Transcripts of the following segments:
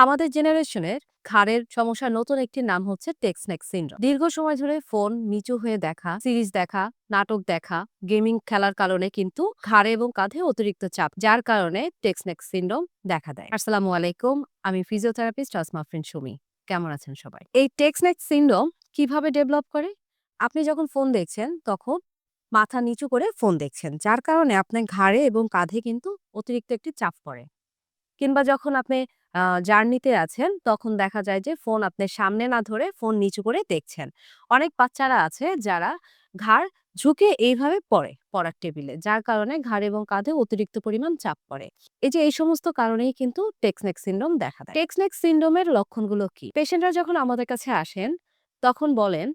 আমাদের জেনারেশনের ঘাড়ের সমস্যার নতুন একটি নাম হচ্ছে টেক্সনেক সিনড্রোম। দীর্ঘ সময় ধরে ফোন নিচু হয়ে দেখা, সিরিজ দেখা, নাটক দেখা, গেমিং খেলার কারণে কিন্তু ঘাড়ে এবং কাঁধে অতিরিক্ত চাপ, যার কারণে টেক্সনেক সিনড্রোম দেখা দেয়। আসসালামু আলাইকুম, আমি ফিজিওথেরাপিস্ট আসমাফরিন সুমি। কেমন আছেন সবাই? এই টেক্সনেক সিনড্রোম কিভাবে ডেভেলপ করে? আপনি যখন ফোন দেখছেন তখন মাথা নিচু করে ফোন দেখছেন, যার কারণে আপনার ঘাড়ে এবং কাঁধে কিন্তু অতিরিক্ত একটি চাপ পড়ে। কিংবা যখন আপনি জার্নিতে আছেন, তখন দেখা যায় যে ফোন আপনি সামনে না ধরে ফোন নিচু করে দেখছেন। অনেক বাচ্চারা আছে যারা ঘাড় ঝুঁকে এইভাবে পড়ার টেবিলে। যার কারণে ঘাড় এবং কাঁধে অতিরিক্ত পরিমাণ চাপ পড়ে। এই যে এই সমস্ত কারণেই কিন্তু টেক্সনেক সিনড্রোম দেখা দেয়। টেক্সনেক সিনড্রোমের লক্ষণগুলো কি? পেশেন্টরা যখন আমাদের কাছে আসেন, তখন বলেন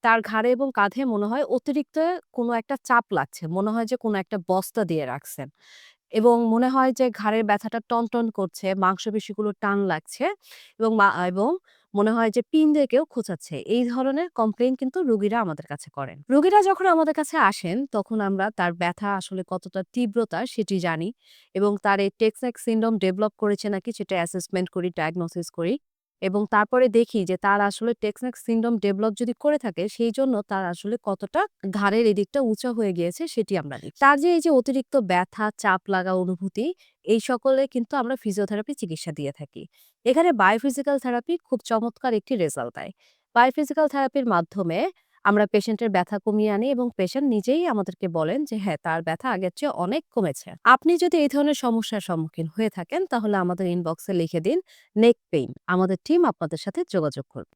তার ঘাড়ে এবং কাঁধে মনে হয় অতিরিক্ত কোনো একটা চাপ লাগছে। মনে হয় যে কোনো একটা বস্তা দিয়ে রাখছেন। এবং মনে হয় যে ঘাড়ের ব্যথাটা টনটন করছে, মাংসপেশিগুলো টান লাগছে এবং মনে হয় যে পিন দিয়ে কেউ খোঁচাচ্ছে। এই ধরনের কমপ্লেইন কিন্তু রোগীরা আমাদের কাছে করেন। রোগীরা যখন আমাদের কাছে আসেন, তখন আমরা তার ব্যথা আসলে কতটা তীব্রতা সেটি জানি এবং তার এই টেক্সনেক সিনড্রোম ডেভেলপ করেছে নাকি সেটা অ্যাসেসমেন্ট করি, ডায়াগনোসিস করি এবং তারপরে দেখি যে তার আসলে টেক্সনেক সিনড্রোম ডেভেলপ যদি করে থাকে, সেইজন্য তার আসলে কতটা ঘাড়ের এদিকটা উঁচা হয়ে গিয়েছে সেটি আমরা দেখি। তার যে এই যে অতিরিক্ত ব্যথা, চাপ লাগা অনুভূতি, এই সকলে কিন্তু আমরা ফিজিওথেরাপি চিকিৎসা দিয়ে থাকি। এখানে বায়োফিজিক্যাল থেরাপি খুব চমৎকার একটি রেজাল্ট দেয়। বায়োফিজিক্যাল থেরাপির মাধ্যমে আমরা পেশেন্টের ব্যথা কমিয়ে আনি এবং পেশেন্ট নিজেই আমাদেরকে বলেন যে হ্যাঁ, তার ব্যথা আগের চেয়ে অনেক কমেছে। আপনি যদি এই ধরনের সমস্যার সম্মুখীন হয়ে থাকেন, তাহলে আমাদের ইনবক্সে লিখে দিন নেক পেইন। আমাদের টিম আপনাদের সাথে যোগাযোগ করবে।